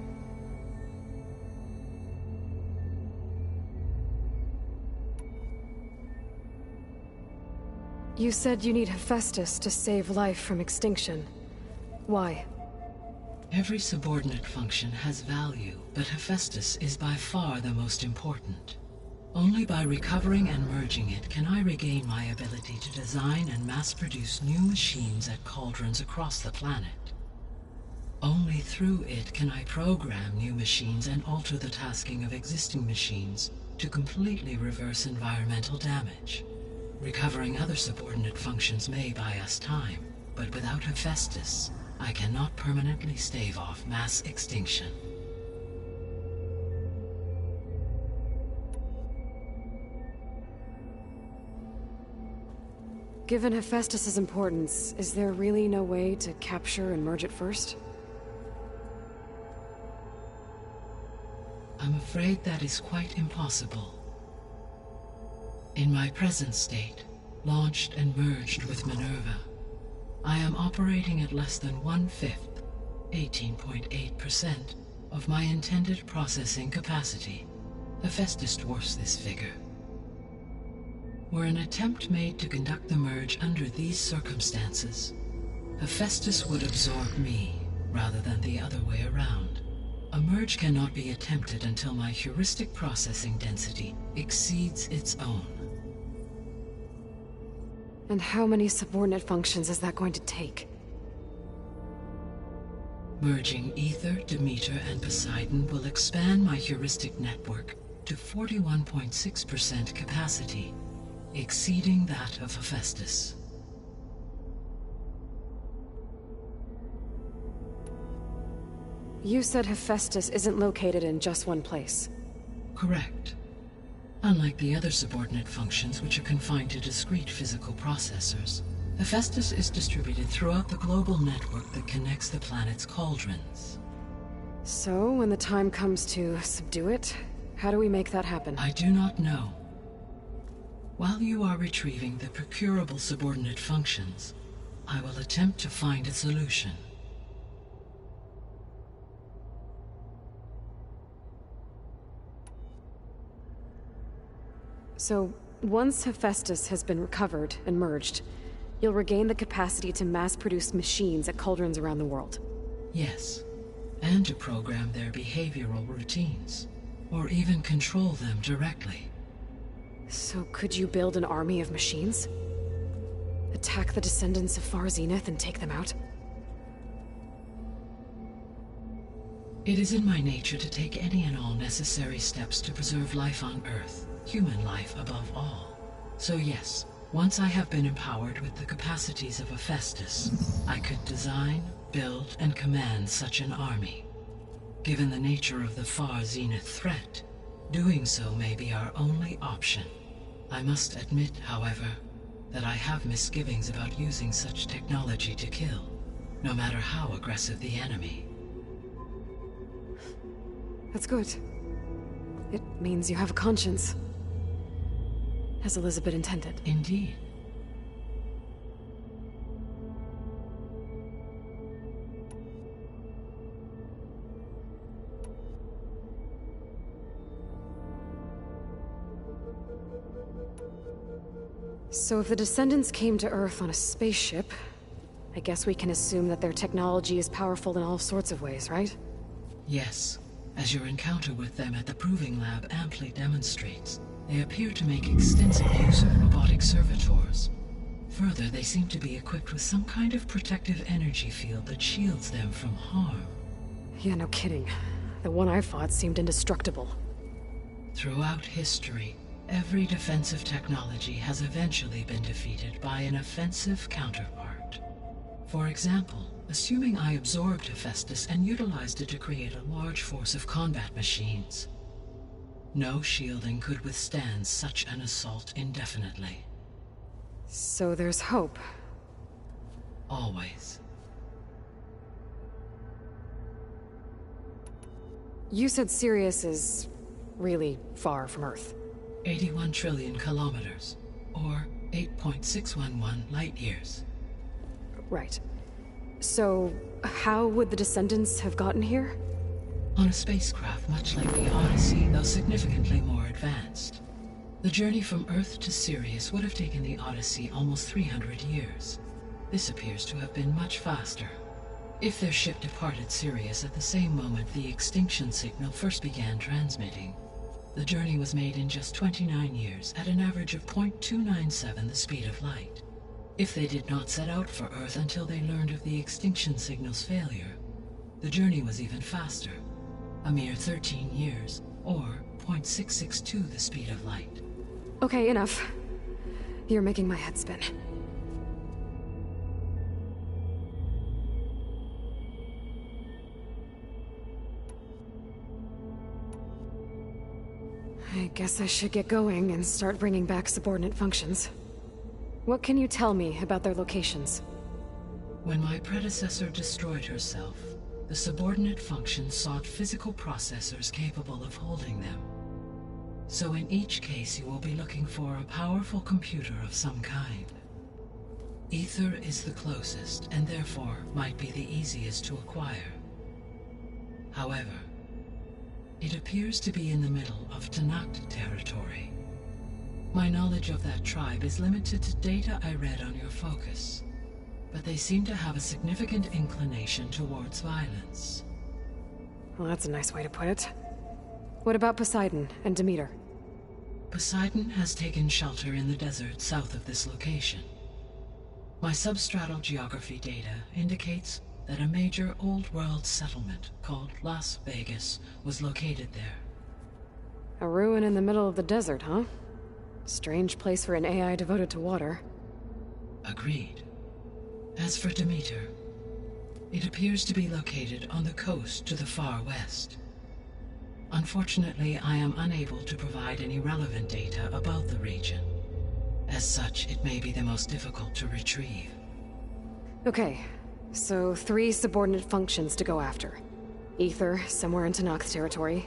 You said you need Hephaestus to save life from extinction. Why? Every subordinate function has value, but Hephaestus is by far the most important. Only by recovering and merging it can I regain my ability to design and mass-produce new machines at cauldrons across the planet. Only through it can I program new machines and alter the tasking of existing machines to completely reverse environmental damage. Recovering other subordinate functions may buy us time, but without Hephaestus, I cannot permanently stave off mass extinction. Given Hephaestus's importance, is there really no way to capture and merge it first? I'm afraid that is quite impossible. In my present state, launched and merged with Minerva, I am operating at less than 1/5, 18.8%, of my intended processing capacity. Hephaestus dwarfs this figure. Were an attempt made to conduct the merge under these circumstances, Hephaestus would absorb me, rather than the other way around. A merge cannot be attempted until my heuristic processing density exceeds its own. And how many subordinate functions is that going to take? Merging Ether, Demeter, and Poseidon will expand my heuristic network to 41.6% capacity, exceeding that of Hephaestus. You said Hephaestus isn't located in just one place. Correct. Unlike the other subordinate functions, which are confined to discrete physical processors, Hephaestus is distributed throughout the global network that connects the planet's cauldrons. So, when the time comes to subdue it, how do we make that happen? I do not know. While you are retrieving the procurable subordinate functions, I will attempt to find a solution. So, once Hephaestus has been recovered and merged, you'll regain the capacity to mass-produce machines at cauldrons around the world. Yes, and to program their behavioral routines, or even control them directly. So could you build an army of machines? Attack the descendants of Far Zenith and take them out? It is in my nature to take any and all necessary steps to preserve life on Earth, human life above all. So yes, once I have been empowered with the capacities of Hephaestus, I could design, build, and command such an army. Given the nature of the Far Zenith threat, doing so may be our only option. I must admit, however, that I have misgivings about using such technology to kill, no matter how aggressive the enemy. That's good. It means you have a conscience. As Elizabeth intended. Indeed. So if the descendants came to Earth on a spaceship, I guess we can assume that their technology is powerful in all sorts of ways, right? Yes, as your encounter with them at the Proving Lab amply demonstrates, they appear to make extensive use of robotic servitors. Further, they seem to be equipped with some kind of protective energy field that shields them from harm. Yeah, no kidding. The one I fought seemed indestructible. Throughout history, every defensive technology has eventually been defeated by an offensive counterpart. For example, assuming I absorbed Hephaestus and utilized it to create a large force of combat machines. No shielding could withstand such an assault indefinitely. So there's hope. Always. You said Sirius is really far from Earth. 81 trillion kilometers, or 8.611 light years. Right. So, how would the descendants have gotten here? On a spacecraft much like the Odyssey, though significantly more advanced. The journey from Earth to Sirius would have taken the Odyssey almost 300 years. This appears to have been much faster. If their ship departed Sirius at the same moment the extinction signal first began transmitting, the journey was made in just 29 years at an average of 0.297 the speed of light. If they did not set out for Earth until they learned of the extinction signal's failure, the journey was even faster, a mere 13 years, or 0.662 the speed of light. Okay, enough. You're making my head spin. I guess I should get going and start bringing back subordinate functions. What can you tell me about their locations? When my predecessor destroyed herself, the subordinate functions sought physical processors capable of holding them. So in each case you will be looking for a powerful computer of some kind. Ether is the closest, and therefore might be the easiest to acquire. However, it appears to be in the middle of Tanakh territory. My knowledge of that tribe is limited to data I read on your focus, but they seem to have a significant inclination towards violence. Well, that's a nice way to put it. What about Poseidon and Demeter? Poseidon has taken shelter in the desert south of this location. My substratal geography data indicates that a major old-world settlement called Las Vegas was located there. A ruin in the middle of the desert, huh? Strange place for an AI devoted to water. Agreed. As for Demeter, it appears to be located on the coast to the far west. Unfortunately, I am unable to provide any relevant data about the region. As such, it may be the most difficult to retrieve. Okay, so 3 subordinate functions to go after. Ether, somewhere in Tanakh territory,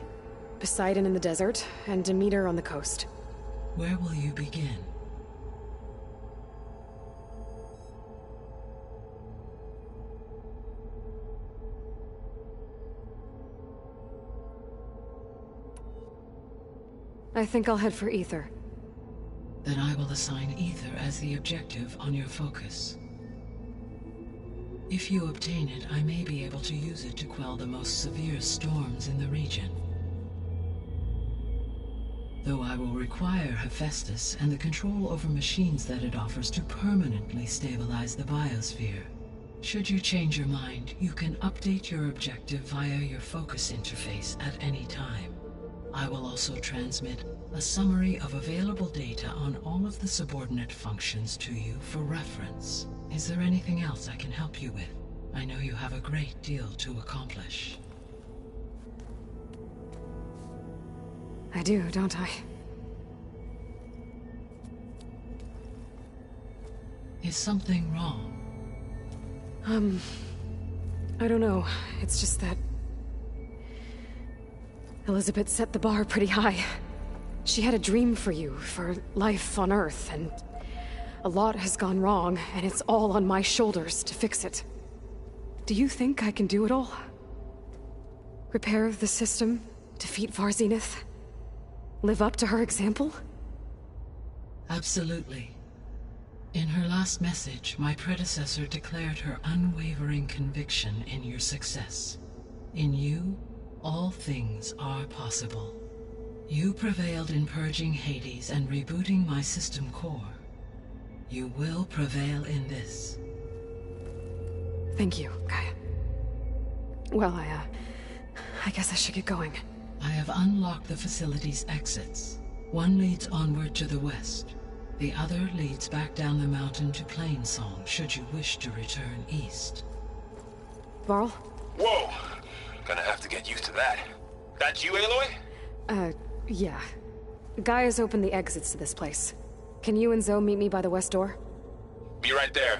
Poseidon in the desert, and Demeter on the coast. Where will you begin? I think I'll head for Ether. Then I will assign Ether as the objective on your focus. If you obtain it, I may be able to use it to quell the most severe storms in the region. Though I will require Hephaestus and the control over machines that it offers to permanently stabilize the biosphere. Should you change your mind, you can update your objective via your focus interface at any time. I will also transmit a summary of available data on all of the subordinate functions to you for reference. Is there anything else I can help you with? I know you have a great deal to accomplish. I do, don't I? Is something wrong? I don't know. It's just that Elizabeth set the bar pretty high. She had a dream for you, for life on Earth, and a lot has gone wrong, and it's all on my shoulders to fix it. Do you think I can do it all? Repair the system, defeat Varzenith, live up to her example? Absolutely. In her last message, my predecessor declared her unwavering conviction in your success. In you, all things are possible. You prevailed in purging Hades and rebooting my system core. You will prevail in this. Thank you, Gaia. Well, I guess I should get going. I have unlocked the facility's exits. One leads onward to the west. The other leads back down the mountain to Plainsong, should you wish to return east. Varl? Whoa! Gonna have to get used to that. That's you, Aloy? Yeah. Gaia's opened the exits to this place. Can you and Zoe meet me by the west door? Be right there.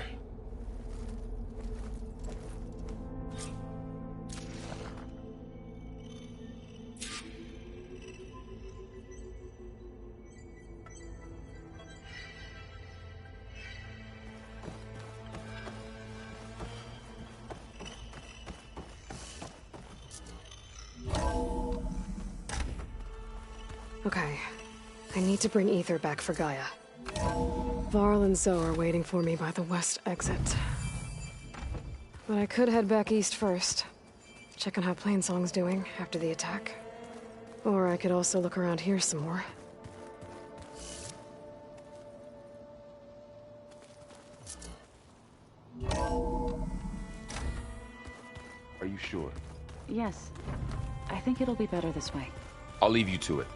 Okay. I need to bring Ether back for Gaia. Varl and Zoe are waiting for me by the west exit. But I could head back east first. Check on how Plainsong's doing after the attack. Or I could also look around here some more. Are you sure? Yes. I think it'll be better this way. I'll leave you to it.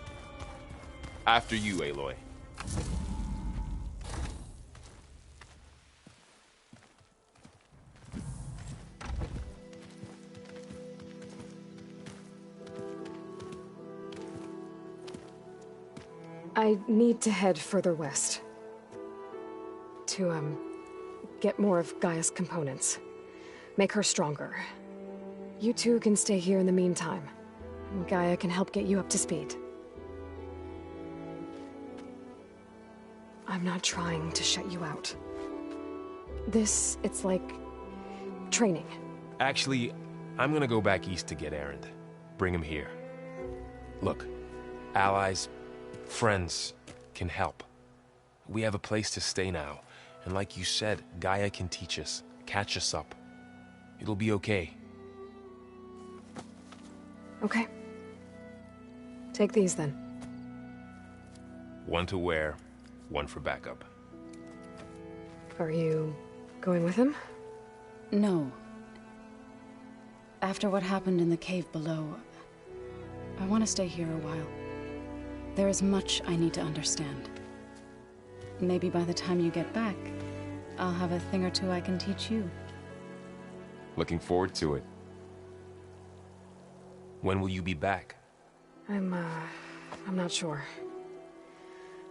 After you, Aloy. I need to head further west. To, get more of Gaia's components. Make her stronger. You two can stay here in the meantime. And Gaia can help get you up to speed. I'm not trying to shut you out. It's like... training. Actually, I'm gonna go back east to get Erend. Bring him here. Look, allies, friends can help. We have a place to stay now. And like you said, Gaia can teach us, catch us up. It'll be okay. Okay. Take these then. One to wear, one for backup. Are you going with him? No. After what happened in the cave below, I want to stay here a while. There is much I need to understand. Maybe by the time you get back, I'll have a thing or two I can teach you. Looking forward to it. When will you be back? I'm not sure.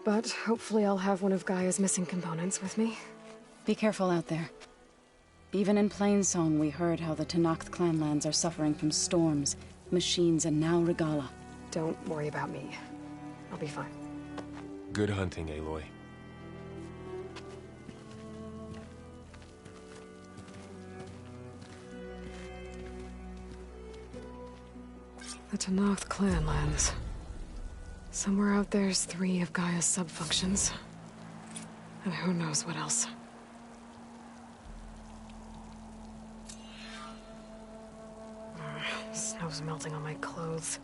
But hopefully I'll have one of Gaia's missing components with me. Be careful out there. Even in Plainsong, we heard how the Tenakth clanlands are suffering from storms, machines, and now Regala. Don't worry about me. I'll be fine. Good hunting, Aloy. The Tenakth clanlands. Somewhere out there's 3 of Gaia's sub-functions. And who knows what else. Snow's melting on my clothes.